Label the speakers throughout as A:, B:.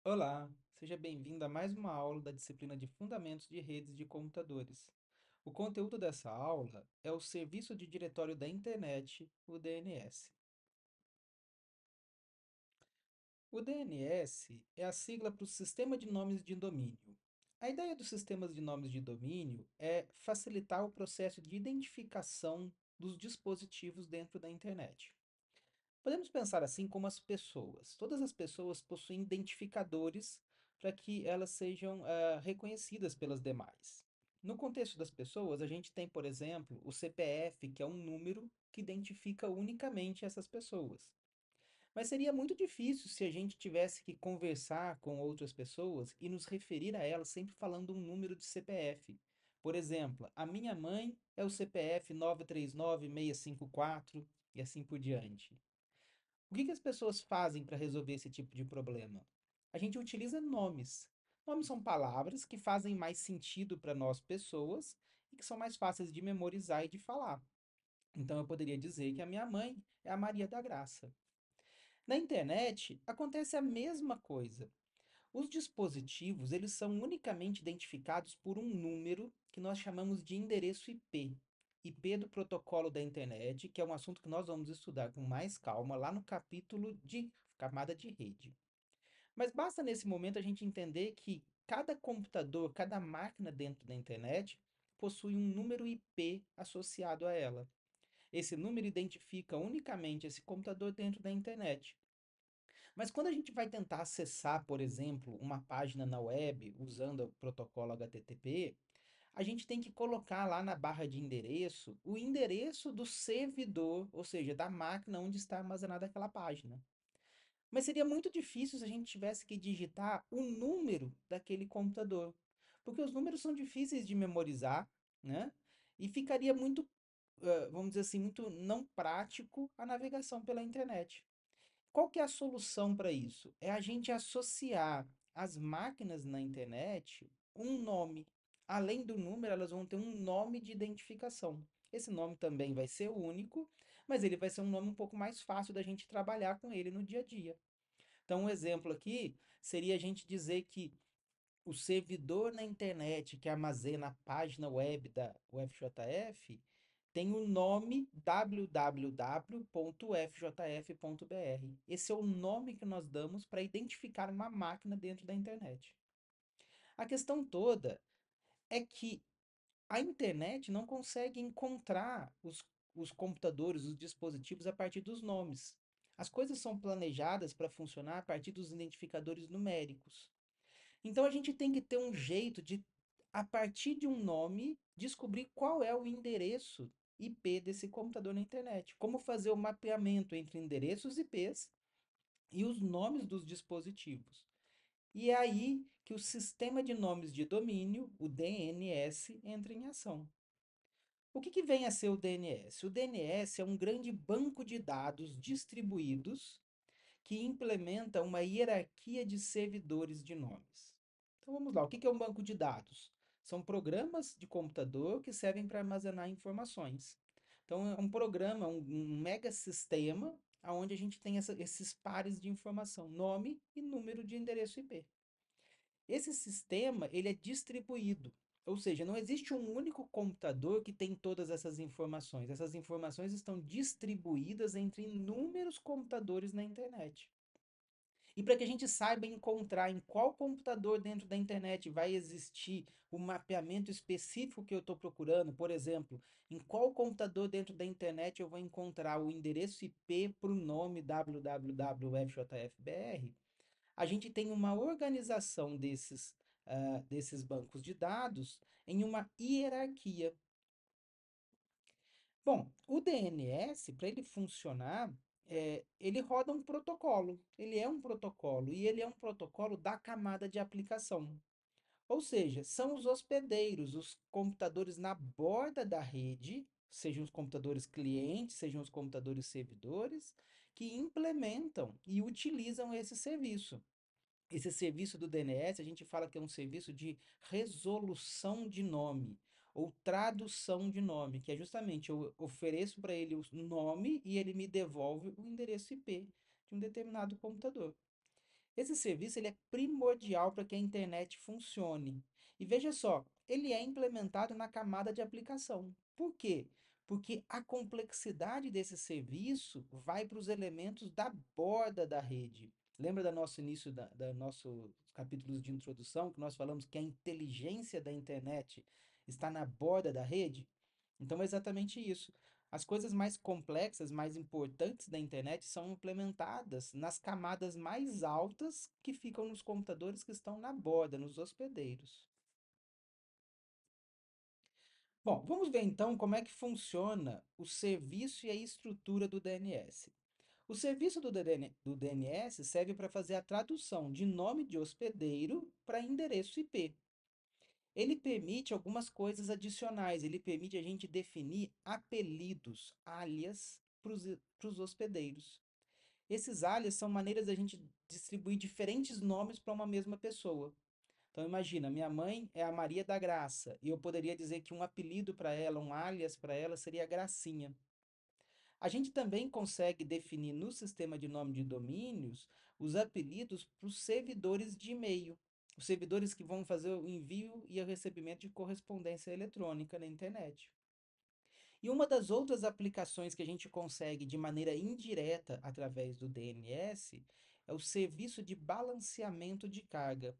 A: Olá, seja bem-vindo a mais uma aula da disciplina de Fundamentos de Redes de Computadores. O conteúdo dessa aula é o Serviço de Diretório da Internet, o DNS. O DNS é a sigla para o Sistema de Nomes de Domínio. A ideia dos sistemas de nomes de domínio é facilitar o processo de identificação dos dispositivos dentro da internet. Podemos pensar assim como as pessoas. Todas as pessoas possuem identificadores para que elas sejam reconhecidas pelas demais. No contexto das pessoas, a gente tem, por exemplo, o CPF, que é um número que identifica unicamente essas pessoas. Mas seria muito difícil se a gente tivesse que conversar com outras pessoas e nos referir a elas sempre falando um número de CPF. Por exemplo, a minha mãe é o CPF 939-654 e assim por diante. O que que as pessoas fazem para resolver esse tipo de problema? A gente utiliza nomes. Nomes são palavras que fazem mais sentido para nós pessoas e que são mais fáceis de memorizar e de falar. Então eu poderia dizer que a minha mãe é a Maria da Graça. Na internet acontece a mesma coisa. Os dispositivos, eles são unicamente identificados por um número que nós chamamos de endereço IP. IP do protocolo da internet, que é um assunto que nós vamos estudar com mais calma lá no capítulo de camada de rede. Mas basta nesse momento a gente entender que cada computador, cada máquina dentro da internet possui um número IP associado a ela. Esse número identifica unicamente esse computador dentro da internet. Mas quando a gente vai tentar acessar, por exemplo, uma página na web usando o protocolo HTTP, a gente tem que colocar lá na barra de endereço o endereço do servidor, ou seja, da máquina onde está armazenada aquela página. Mas seria muito difícil se a gente tivesse que digitar o número daquele computador, porque os números são difíceis de memorizar, né? E ficaria muito, vamos dizer assim, muito não prático a navegação pela internet. Qual que é a solução para isso? É a gente associar as máquinas na internet um nome. Além do número, elas vão ter um nome de identificação. Esse nome também vai ser único, mas ele vai ser um nome um pouco mais fácil da gente trabalhar com ele no dia a dia. Então, um exemplo aqui seria a gente dizer que o servidor na internet que armazena a página web da UFJF tem o nome www.ufjf.br. Esse é o nome que nós damos para identificar uma máquina dentro da internet. A questão toda é que a internet não consegue encontrar os computadores, os dispositivos a partir dos nomes. As coisas são planejadas para funcionar a partir dos identificadores numéricos. Então a gente tem que ter um jeito de, a partir de um nome, descobrir qual é o endereço IP desse computador na internet. Como fazer o mapeamento entre endereços IPs e os nomes dos dispositivos. E é aí que o sistema de nomes de domínio, o DNS, entra em ação. O que vem a ser o DNS? O DNS é um grande banco de dados distribuídos que implementa uma hierarquia de servidores de nomes. Então vamos lá, o que é um banco de dados? São programas de computador que servem para armazenar informações. Então é um programa, um mega sistema, onde a gente tem esses pares de informação, nome e número de endereço IP. Esse sistema, ele é distribuído, ou seja, não existe um único computador que tem todas essas informações. Essas informações estão distribuídas entre inúmeros computadores na internet. E para que a gente saiba encontrar em qual computador dentro da internet vai existir o mapeamento específico que eu estou procurando, por exemplo, em qual computador dentro da internet eu vou encontrar o endereço IP para o nome www.fjfbr, a gente tem uma organização desses bancos de dados em uma hierarquia. Bom, o DNS, para ele funcionar, ele roda um protocolo. Ele é um protocolo e ele é um protocolo da camada de aplicação. Ou seja, são os hospedeiros, os computadores na borda da rede, sejam os computadores clientes, sejam os computadores servidores, que implementam e utilizam esse serviço. Esse serviço do DNS, a gente fala que é um serviço de resolução de nome ou tradução de nome, que é justamente eu ofereço para ele o nome e ele me devolve o endereço IP de um determinado computador. Esse serviço ele é primordial para que a internet funcione. E veja só, ele é implementado na camada de aplicação. Por quê? Porque a complexidade desse serviço vai para os elementos da borda da rede. Lembra do nosso início, da nossos capítulos de introdução, que nós falamos que a inteligência da internet está na borda da rede? Então é exatamente isso. As coisas mais complexas, mais importantes da internet são implementadas nas camadas mais altas que ficam nos computadores que estão na borda, nos hospedeiros. Bom, vamos ver então como é que funciona o serviço e a estrutura do DNS. O serviço do DNS serve para fazer a tradução de nome de hospedeiro para endereço IP. Ele permite algumas coisas adicionais. Ele permite a gente definir apelidos, alias, para os hospedeiros. Esses alias são maneiras da gente distribuir diferentes nomes para uma mesma pessoa. Então imagina, minha mãe é a Maria da Graça, e eu poderia dizer que um apelido para ela, um alias para ela seria Gracinha. A gente também consegue definir no sistema de nome de domínios os apelidos para os servidores de e-mail, os servidores que vão fazer o envio e o recebimento de correspondência eletrônica na internet. E uma das outras aplicações que a gente consegue de maneira indireta através do DNS é o serviço de balanceamento de carga.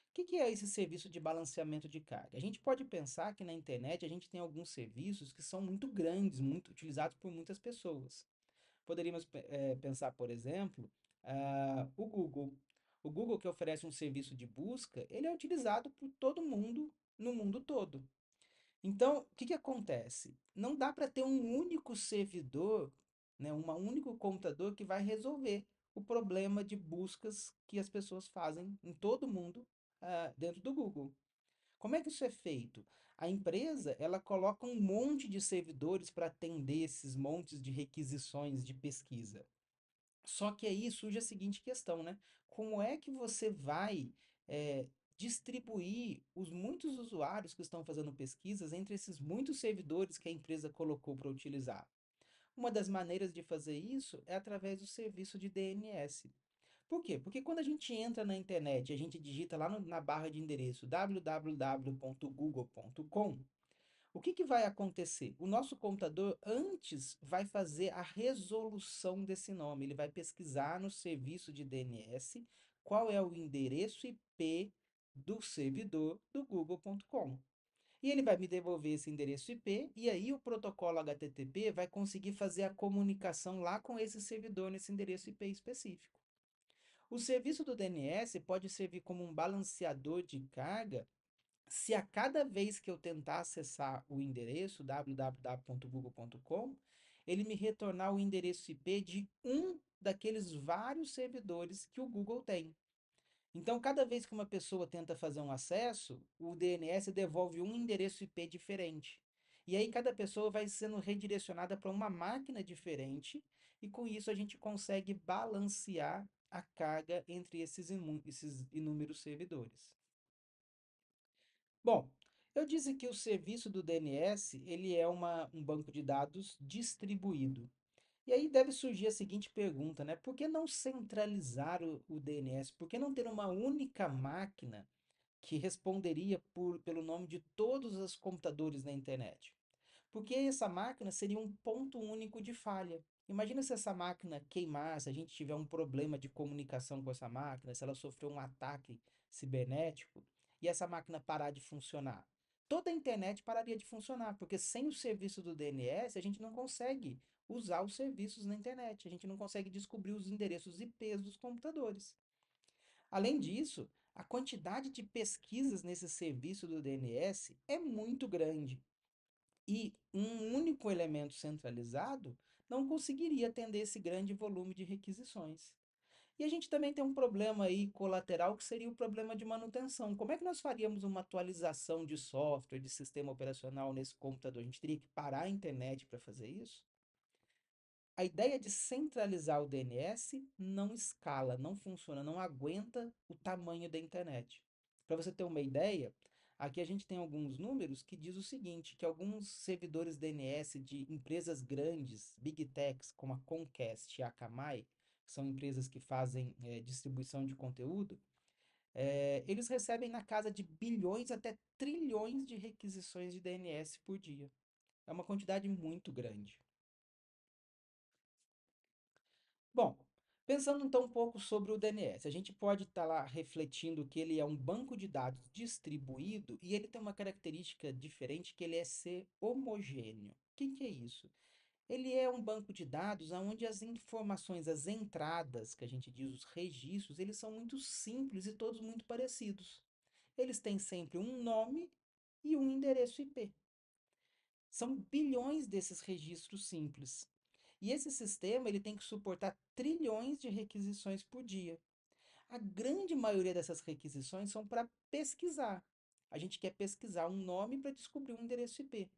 A: O que é esse serviço de balanceamento de carga? A gente pode pensar que na internet a gente tem alguns serviços que são muito grandes, muito utilizados por muitas pessoas. Poderíamos pensar, por exemplo, o Google. O Google, que oferece um serviço de busca, ele é utilizado por todo mundo no mundo todo. Então, o que que acontece? Não dá para ter um único servidor, né, um único computador que vai resolver o problema de buscas que as pessoas fazem em todo mundo, dentro do Google. Como é que isso é feito? A empresa, ela coloca um monte de servidores para atender esses montes de requisições de pesquisa. Só que aí surge a seguinte questão, né? Como é que você vai eh, distribuir os muitos usuários que estão fazendo pesquisas entre esses muitos servidores que a empresa colocou para utilizar? Uma das maneiras de fazer isso é através do serviço de DNS. Por quê? Porque quando a gente entra na internet, a gente digita lá na barra de endereço www.google.com, o que que vai acontecer? O nosso computador antes vai fazer a resolução desse nome. Ele vai pesquisar no serviço de DNS qual é o endereço IP do servidor do google.com. E ele vai me devolver esse endereço IP, e aí o protocolo HTTP vai conseguir fazer a comunicação lá com esse servidor nesse endereço IP específico. O serviço do DNS pode servir como um balanceador de carga se a cada vez que eu tentar acessar o endereço www.google.com, ele me retornar o endereço IP de um daqueles vários servidores que o Google tem. Então, cada vez que uma pessoa tenta fazer um acesso, o DNS devolve um endereço IP diferente. E aí, cada pessoa vai sendo redirecionada para uma máquina diferente, e com isso a gente consegue balancear a carga entre esses inúmeros servidores. Bom, eu disse que o serviço do DNS, ele é um banco de dados distribuído. E aí deve surgir a seguinte pergunta, né? Por que não centralizar o DNS? Por que não ter uma única máquina que responderia pelo nome de todos os computadores na internet? Porque essa máquina seria um ponto único de falha. Imagina se essa máquina queimar, se a gente tiver um problema de comunicação com essa máquina, se ela sofreu um ataque cibernético e essa máquina parar de funcionar. Toda a internet pararia de funcionar, porque sem o serviço do DNS a gente não consegue usar os serviços na internet, a gente não consegue descobrir os endereços IPs dos computadores. Além disso, a quantidade de pesquisas nesse serviço do DNS é muito grande. E um único elemento centralizado não conseguiria atender esse grande volume de requisições. E a gente também tem um problema aí colateral que seria o problema de manutenção. Como é que nós faríamos uma atualização de software, de sistema operacional nesse computador? A gente teria que parar a internet para fazer isso? A ideia de centralizar o DNS não escala, não funciona, não aguenta o tamanho da internet. Para você ter uma ideia, aqui a gente tem alguns números que diz o seguinte, que alguns servidores DNS de empresas grandes, Big Techs, como a Comcast e a Akamai, que são empresas que fazem distribuição de conteúdo, eles recebem na casa de bilhões até trilhões de requisições de DNS por dia. É uma quantidade muito grande. Bom, pensando então um pouco sobre o DNS, a gente pode estar lá refletindo que ele é um banco de dados distribuído e ele tem uma característica diferente que ele é ser homogêneo. O que é isso? Ele é um banco de dados onde as informações, as entradas, que a gente diz os registros, eles são muito simples e todos muito parecidos. Eles têm sempre um nome e um endereço IP. São bilhões desses registros simples. E esse sistema ele tem que suportar trilhões de requisições por dia. A grande maioria dessas requisições são para pesquisar. A gente quer pesquisar um nome para descobrir um endereço IP.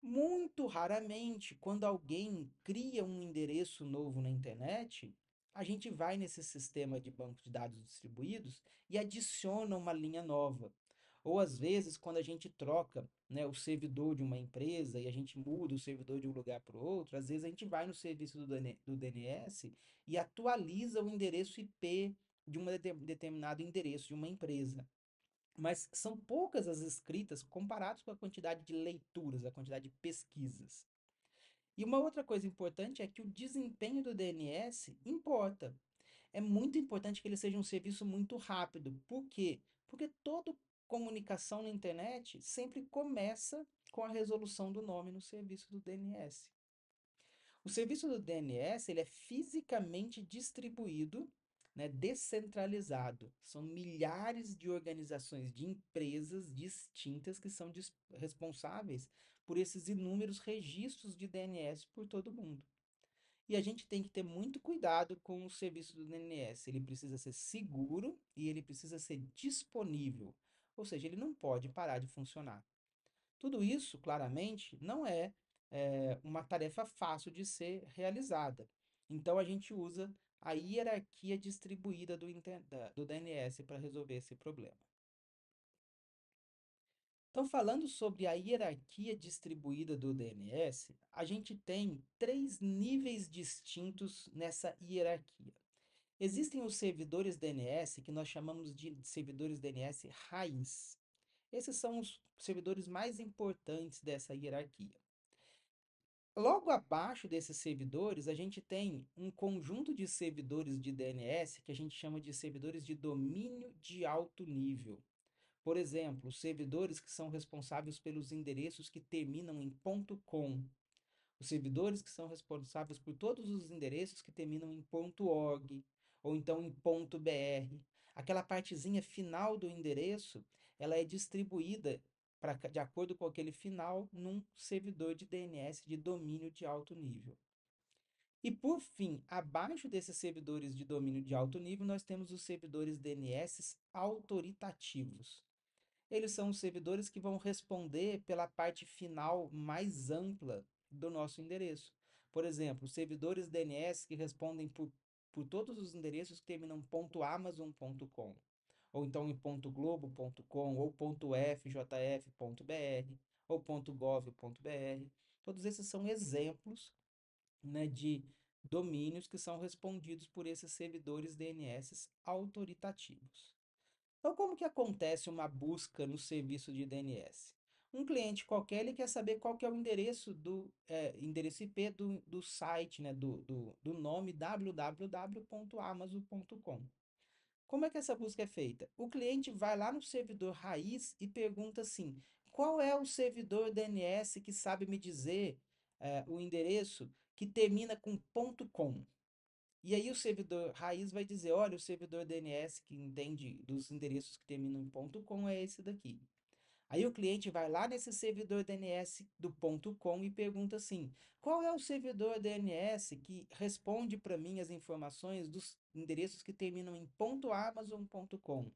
A: Muito raramente, quando alguém cria um endereço novo na internet, a gente vai nesse sistema de banco de dados distribuídos e adiciona uma linha nova. Ou às vezes, quando a gente troca, né, o servidor de uma empresa e a gente muda o servidor de um lugar para o outro, às vezes a gente vai no serviço do DNS e atualiza o endereço IP de um determinado endereço de uma empresa. Mas são poucas as escritas comparadas com a quantidade de leituras, a quantidade de pesquisas. E uma outra coisa importante é que o desempenho do DNS importa. É muito importante que ele seja um serviço muito rápido. Por quê? Porque toda comunicação na internet sempre começa com a resolução do nome no serviço do DNS. O serviço do DNS ele é fisicamente distribuído, né, descentralizado. São milhares de organizações de empresas distintas que são responsáveis por esses inúmeros registros de DNS por todo mundo. E a gente tem que ter muito cuidado com o serviço do DNS. Ele precisa ser seguro e ele precisa ser disponível. Ou seja, ele não pode parar de funcionar. Tudo isso, claramente, não é uma tarefa fácil de ser realizada. Então, a gente usa a hierarquia distribuída do DNS para resolver esse problema. Então, falando sobre a hierarquia distribuída do DNS, a gente tem três níveis distintos nessa hierarquia. Existem os servidores DNS, que nós chamamos de servidores DNS raiz. Esses são os servidores mais importantes dessa hierarquia. Logo abaixo desses servidores, a gente tem um conjunto de servidores de DNS que a gente chama de servidores de domínio de alto nível. Por exemplo, os servidores que são responsáveis pelos endereços que terminam em .com, os servidores que são responsáveis por todos os endereços que terminam em .org ou então em .br. Aquela partezinha final do endereço, ela é distribuída de acordo com aquele final num servidor de DNS de domínio de alto nível. E por fim, abaixo desses servidores de domínio de alto nível, nós temos os servidores DNS autoritativos. Eles são os servidores que vão responder pela parte final mais ampla do nosso endereço. Por exemplo, servidores DNS que respondem por todos os endereços que terminam .amazon.com, ou então em .globo.com, ou .fjf.br, ou .gov.br. Todos esses são exemplos, né, de domínios que são respondidos por esses servidores DNS autoritativos. Então, como que acontece uma busca no serviço de DNS? Um cliente qualquer ele quer saber qual que é o endereço endereço IP do site, né, do nome www.amazon.com. Como é que essa busca é feita? O cliente vai lá no servidor raiz e pergunta assim: qual é o servidor DNS que sabe me dizer o endereço que termina com .com? E aí o servidor raiz vai dizer, olha, o servidor DNS que entende dos endereços que terminam em .com é esse daqui. Aí o cliente vai lá nesse servidor DNS do .com e pergunta assim, qual é o servidor DNS que responde para mim as informações dos endereços que terminam em .amazon.com?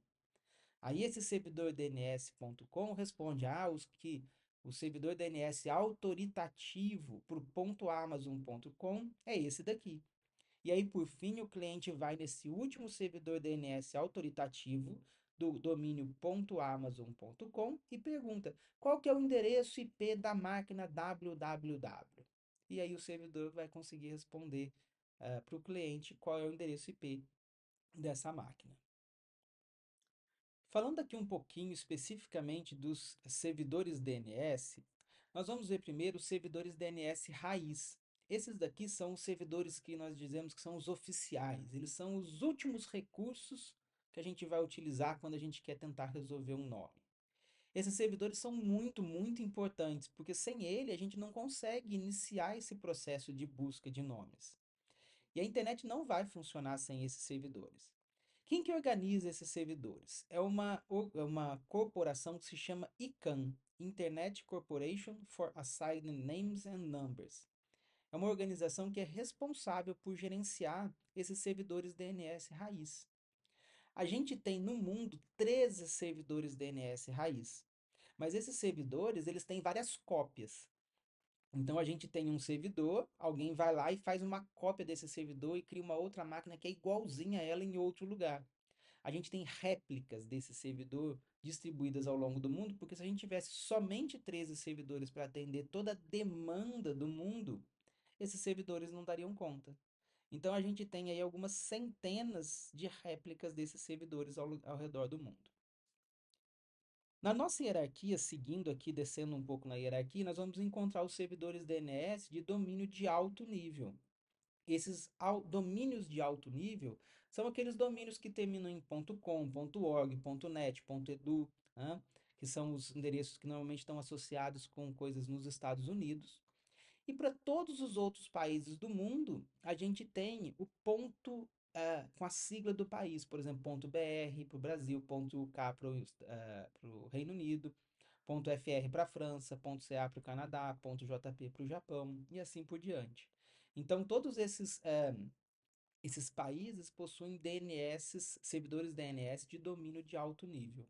A: Aí esse servidor DNS.com responde, o servidor DNS autoritativo para o .amazon.com é esse daqui. E aí, por fim, o cliente vai nesse último servidor DNS autoritativo do domínio .amazon.com e pergunta qual que é o endereço IP da máquina www. E aí o servidor vai conseguir responder para o cliente qual é o endereço IP dessa máquina. Falando aqui um pouquinho especificamente dos servidores DNS, nós vamos ver primeiro os servidores DNS raiz. Esses daqui são os servidores que nós dizemos que são os oficiais. Eles são os últimos recursos que a gente vai utilizar quando a gente quer tentar resolver um nome. Esses servidores são muito importantes, porque sem ele a gente não consegue iniciar esse processo de busca de nomes. E a internet não vai funcionar sem esses servidores. Quem que organiza esses servidores? É uma corporação que se chama ICANN, Internet Corporation for Assigning Names and Numbers. É uma organização que é responsável por gerenciar esses servidores DNS raiz. A gente tem no mundo 13 servidores DNS raiz, mas esses servidores eles têm várias cópias. Então a gente tem um servidor, alguém vai lá e faz uma cópia desse servidor e cria uma outra máquina que é igualzinha a ela em outro lugar. A gente tem réplicas desse servidor distribuídas ao longo do mundo, porque se a gente tivesse somente 13 servidores para atender toda a demanda do mundo, esses servidores não dariam conta. Então a gente tem aí algumas centenas de réplicas desses servidores ao redor do mundo. Na nossa hierarquia, seguindo aqui, descendo um pouco na hierarquia, nós vamos encontrar os servidores DNS de domínio de alto nível. Esses domínios de alto nível são aqueles domínios que terminam em .com, .org, .net, .edu, né? Que são os endereços que normalmente estão associados com coisas nos Estados Unidos. E para todos os outros países do mundo, a gente tem o ponto com a sigla do país, por exemplo, ponto .br para o Brasil, ponto .uk para o Reino Unido, ponto .fr para a França, ponto .ca para o Canadá, ponto .jp para o Japão e assim por diante. Então, todos esses países possuem DNS, servidores DNS de domínio de alto nível.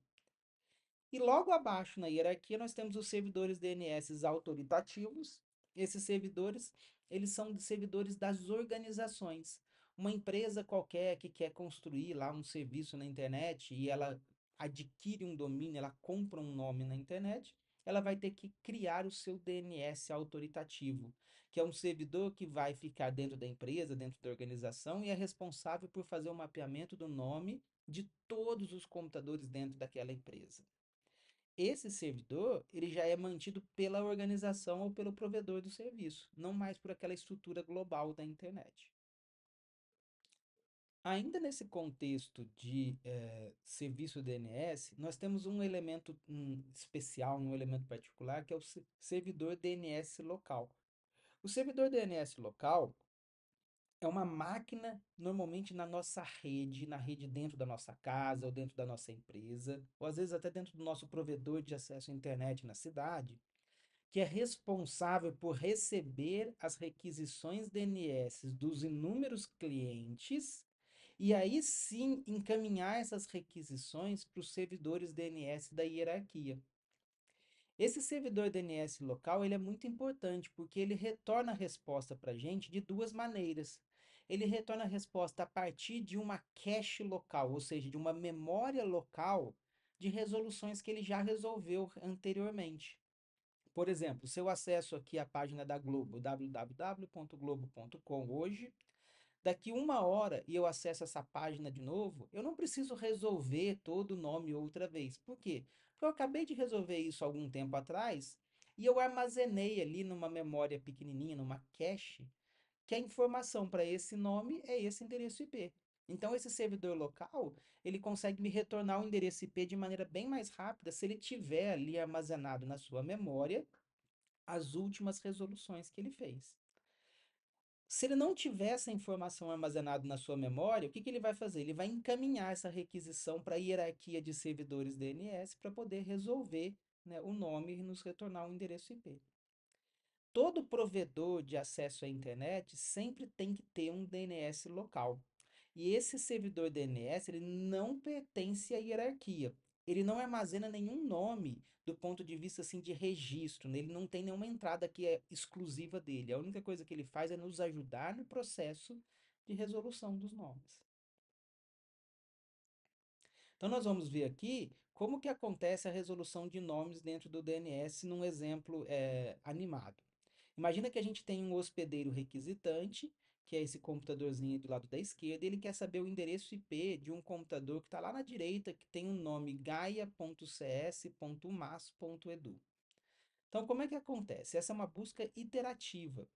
A: E logo abaixo na hierarquia nós temos os servidores DNS autoritativos. Esses servidores, eles são servidores das organizações. Uma empresa qualquer que quer construir lá um serviço na internet e ela adquire um domínio, ela compra um nome na internet, ela vai ter que criar o seu DNS autoritativo, que é um servidor que vai ficar dentro da empresa, dentro da organização e é responsável por fazer o mapeamento do nome de todos os computadores dentro daquela empresa. Esse servidor, ele já é mantido pela organização ou pelo provedor do serviço, não mais por aquela estrutura global da internet. Ainda nesse contexto de serviço DNS, nós temos um elemento especial, um elemento particular, que é o servidor DNS local. O servidor DNS local é uma máquina, normalmente na nossa rede, na rede dentro da nossa casa ou dentro da nossa empresa, ou às vezes até dentro do nosso provedor de acesso à internet na cidade, que é responsável por receber as requisições DNS dos inúmeros clientes e aí sim encaminhar essas requisições para os servidores DNS da hierarquia. Esse servidor DNS local ele é muito importante porque ele retorna a resposta para a gente de duas maneiras. Ele retorna a resposta a partir de uma cache local, ou seja, de uma memória local de resoluções que ele já resolveu anteriormente. Por exemplo, se eu acesso aqui a página da Globo, www.globo.com hoje, daqui uma hora e eu acesso essa página de novo, eu não preciso resolver todo o nome outra vez. Por quê? Porque eu acabei de resolver isso algum tempo atrás e eu armazenei ali numa memória pequenininha, numa cache, que a informação para esse nome é esse endereço IP. Então, esse servidor local, ele consegue me retornar o endereço IP de maneira bem mais rápida se ele tiver ali armazenado na sua memória as últimas resoluções que ele fez. Se ele não tiver essa informação armazenada na sua memória, o que ele vai fazer? Ele vai encaminhar essa requisição para a hierarquia de servidores DNS para poder resolver, né, o nome e nos retornar um endereço IP. Todo provedor de acesso à internet sempre tem que ter um DNS local. E esse servidor DNS, ele não pertence à hierarquia. Ele não armazena nenhum nome do ponto de vista assim de registro, né? Ele não tem nenhuma entrada que é exclusiva dele. A única coisa que ele faz é nos ajudar no processo de resolução dos nomes. Então nós vamos ver aqui como que acontece a resolução de nomes dentro do DNS num exemplo animado. Imagina que a gente tem um hospedeiro requisitante que é esse computadorzinho do lado da esquerda, e ele quer saber o endereço IP de um computador que está lá na direita, que tem um nome gaia.cs.mas.edu. Então, como é que acontece? Essa é uma busca iterativa.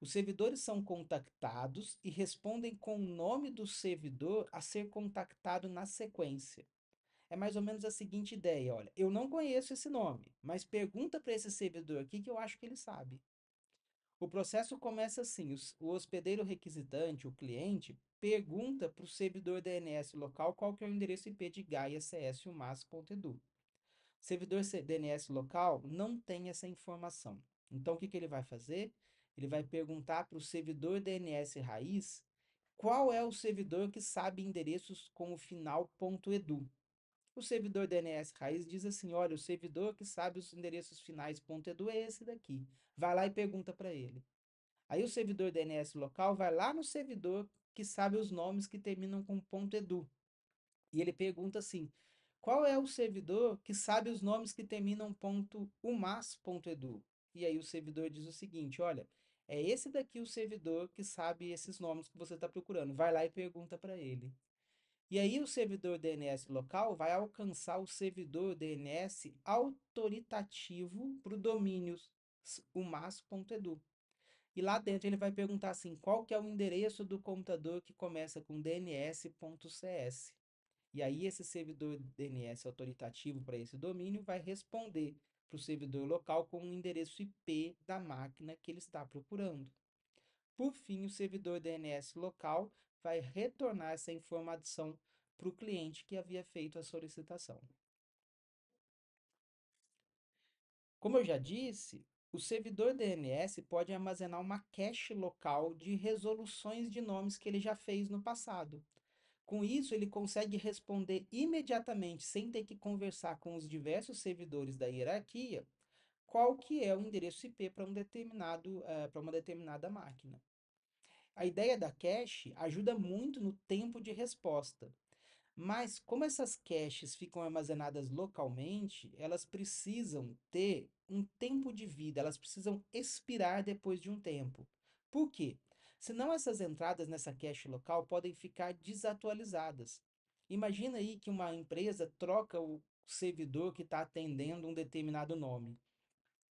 A: Os servidores são contactados e respondem com o nome do servidor a ser contactado na sequência. É mais ou menos a seguinte ideia: olha, eu não conheço esse nome, mas pergunta para esse servidor aqui que eu acho que ele sabe. O processo começa assim: o hospedeiro requisitante, o cliente, pergunta para o servidor DNS local qual que é o endereço IP de gaia.cs.mas.edu. O servidor DNS local não tem essa informação. Então, o que ele vai fazer? Ele vai perguntar para o servidor DNS raiz qual é o servidor que sabe endereços com o final .edu. O servidor DNS raiz diz assim: olha, o servidor que sabe os endereços finais .edu é esse daqui. Vai lá e pergunta para ele. Aí o servidor DNS local vai lá no servidor que sabe os nomes que terminam com .edu. E ele pergunta assim: qual é o servidor que sabe os nomes que terminam .umas.edu? E aí o servidor diz o seguinte: olha, é esse daqui o servidor que sabe esses nomes que você está procurando. Vai lá e pergunta para ele. E aí o servidor DNS local vai alcançar o servidor DNS autoritativo para o domínio umas.edu. E lá dentro ele vai perguntar assim, qual que é o endereço do computador que começa com dns.cs. E aí esse servidor DNS autoritativo para esse domínio vai responder para o servidor local com o endereço IP da máquina que ele está procurando. Por fim, o servidor DNS local vai retornar essa informação para o cliente que havia feito a solicitação. Como eu já disse, o servidor DNS pode armazenar uma cache local de resoluções de nomes que ele já fez no passado. Com isso, ele consegue responder imediatamente, sem ter que conversar com os diversos servidores da hierarquia, qual que é o endereço IP para para uma determinada máquina. A ideia da cache ajuda muito no tempo de resposta. Mas como essas caches ficam armazenadas localmente, elas precisam ter um tempo de vida, elas precisam expirar depois de um tempo. Por quê? Senão essas entradas nessa cache local podem ficar desatualizadas. Imagina aí que uma empresa troca o servidor que está atendendo um determinado nome.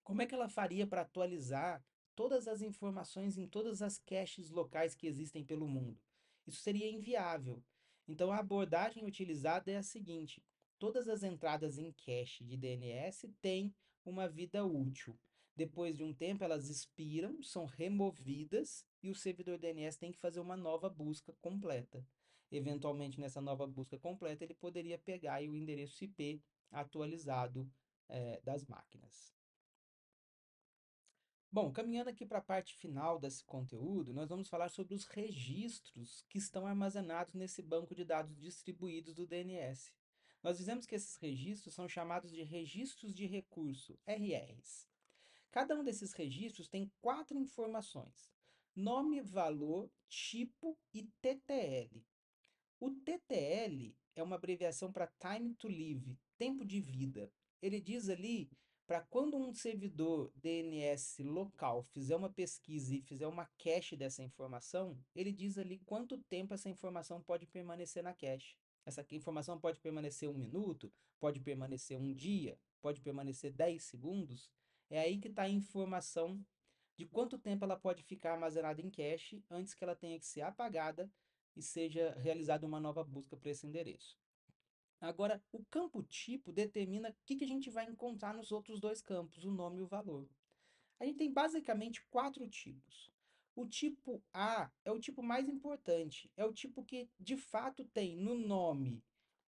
A: Como é que ela faria para atualizar todas as informações em todas as caches locais que existem pelo mundo? Isso seria inviável. Então, a abordagem utilizada é a seguinte: todas as entradas em cache de DNS têm uma vida útil. Depois de um tempo, elas expiram, são removidas e o servidor DNS tem que fazer uma nova busca completa. Eventualmente, nessa nova busca completa, ele poderia pegar aí o endereço IP atualizado, das máquinas. Bom, caminhando aqui para a parte final desse conteúdo, nós vamos falar sobre os registros que estão armazenados nesse banco de dados distribuídos do DNS. Nós dizemos que esses registros são chamados de registros de recurso, RRs. Cada um desses registros tem quatro informações: nome, valor, tipo e TTL. O TTL é uma abreviação para Time to Live, tempo de vida. Ele diz ali para quando um servidor DNS local fizer uma pesquisa e fizer uma cache dessa informação, ele diz ali quanto tempo essa informação pode permanecer na cache. Essa informação pode permanecer 1 minuto, pode permanecer 1 dia, pode permanecer 10 segundos. É aí que está a informação de quanto tempo ela pode ficar armazenada em cache antes que ela tenha que ser apagada e seja realizada uma nova busca para esse endereço. Agora, o campo tipo determina o que a gente vai encontrar nos outros dois campos, o nome e o valor. A gente tem basicamente quatro tipos. O tipo A é o tipo mais importante, é o tipo que de fato tem no nome,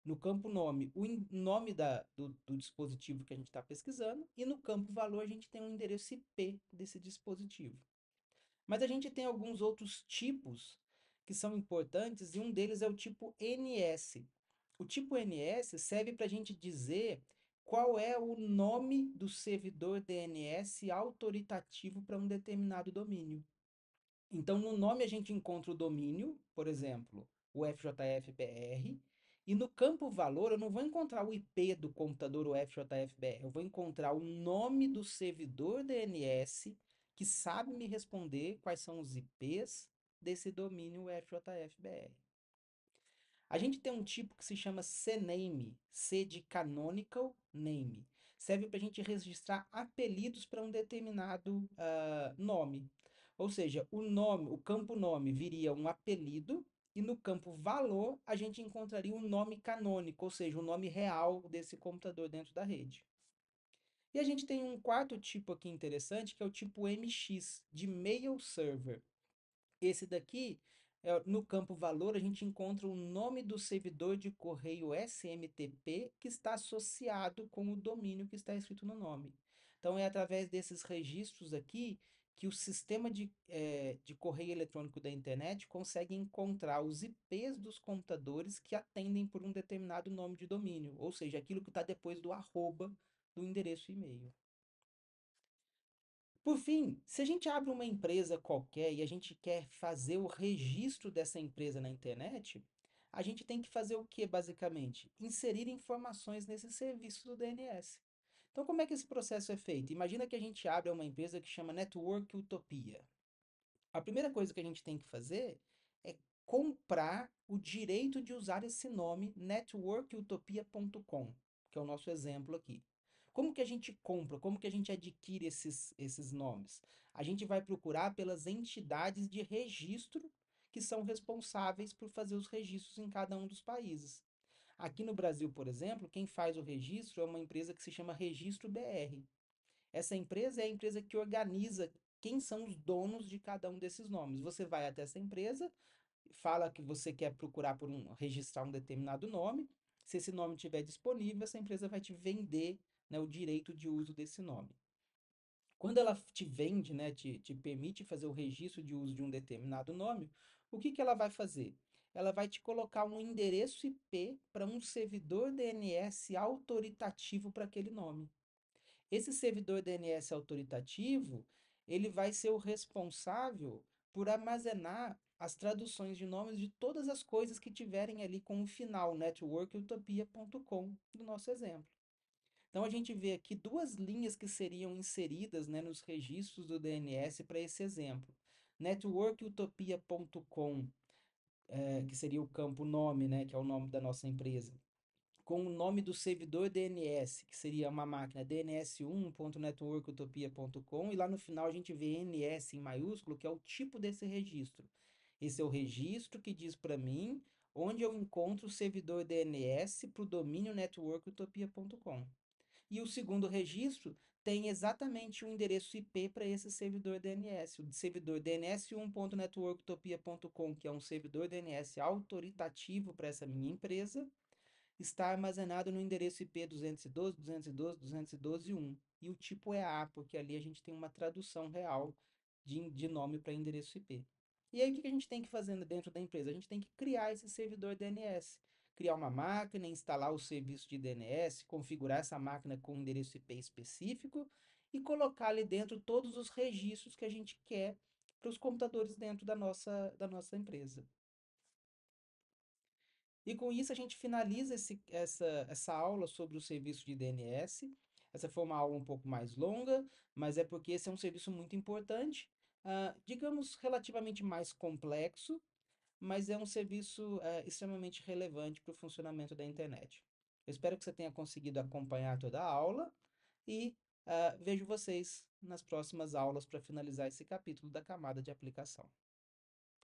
A: no campo nome, o nome do dispositivo que a gente está pesquisando, e no campo valor a gente tem um endereço IP desse dispositivo. Mas a gente tem alguns outros tipos que são importantes e um deles é o tipo NS. O tipo NS serve para a gente dizer qual é o nome do servidor DNS autoritativo para um determinado domínio. Então, no nome a gente encontra o domínio, por exemplo, o FJFBR, e no campo valor eu não vou encontrar o IP do computador, o FJFBR, eu vou encontrar o nome do servidor DNS que sabe me responder quais são os IPs desse domínio FJFBR. A gente tem um tipo que se chama CNAME, C de Canonical Name. Serve para a gente registrar apelidos para um determinado nome. Ou seja, o nome, o campo nome viria um apelido e no campo valor a gente encontraria um nome canônico, ou seja, o nome real desse computador dentro da rede. E a gente tem um quarto tipo aqui interessante, que é o tipo MX, de Mail Server. Esse daqui, no campo valor, a gente encontra o nome do servidor de correio SMTP que está associado com o domínio que está escrito no nome. Então, é através desses registros aqui que o sistema de correio eletrônico da internet consegue encontrar os IPs dos computadores que atendem por um determinado nome de domínio, ou seja, aquilo que está depois do arroba do endereço e-mail. Por fim, se a gente abre uma empresa qualquer e a gente quer fazer o registro dessa empresa na internet, a gente tem que fazer o que, basicamente? Inserir informações nesse serviço do DNS. Então, como é que esse processo é feito? Imagina que a gente abre uma empresa que chama Network Utopia. A primeira coisa que a gente tem que fazer é comprar o direito de usar esse nome networkutopia.com, que é o nosso exemplo aqui. Como que a gente compra? Como que a gente adquire esses nomes? A gente vai procurar pelas entidades de registro que são responsáveis por fazer os registros em cada um dos países. Aqui no Brasil, por exemplo, quem faz o registro é uma empresa que se chama Registro BR. Essa empresa é a empresa que organiza quem são os donos de cada um desses nomes. Você vai até essa empresa, fala que você quer procurar registrar um determinado nome. Se esse nome estiver disponível, essa empresa vai te vender, né, o direito de uso desse nome. Quando ela te vende, né, te permite fazer o registro de uso de um determinado nome, o que ela vai fazer? Ela vai te colocar um endereço IP para um servidor DNS autoritativo para aquele nome. Esse servidor DNS autoritativo, ele vai ser o responsável por armazenar as traduções de nomes de todas as coisas que tiverem ali com o final networkutopia.com do nosso exemplo. Então a gente vê aqui duas linhas que seriam inseridas, né, nos registros do DNS para esse exemplo. Networkutopia.com, que seria o campo nome, né, que é o nome da nossa empresa, com o nome do servidor DNS, que seria uma máquina dns1.networkutopia.com, e lá no final a gente vê NS em maiúsculo, que é o tipo desse registro. Esse é o registro que diz para mim onde eu encontro o servidor DNS para o domínio networkutopia.com. E o segundo registro tem exatamente o endereço IP para esse servidor DNS, o servidor dns1.networkutopia.com, que é um servidor DNS autoritativo para essa minha empresa, está armazenado no endereço IP 212.212.212.1. E o tipo é A, porque ali a gente tem uma tradução real de nome para endereço IP. E aí, o que a gente tem que fazer dentro da empresa? A gente tem que criar esse servidor DNS. Criar uma máquina, instalar o serviço de DNS, configurar essa máquina com um endereço IP específico e colocar ali dentro todos os registros que a gente quer para os computadores dentro da nossa empresa. E com isso a gente finaliza essa aula sobre o serviço de DNS. Essa foi uma aula um pouco mais longa, mas é porque esse é um serviço muito importante, digamos relativamente mais complexo, mas é um serviço extremamente relevante para o funcionamento da internet. Eu espero que você tenha conseguido acompanhar toda a aula e vejo vocês nas próximas aulas para finalizar esse capítulo da camada de aplicação.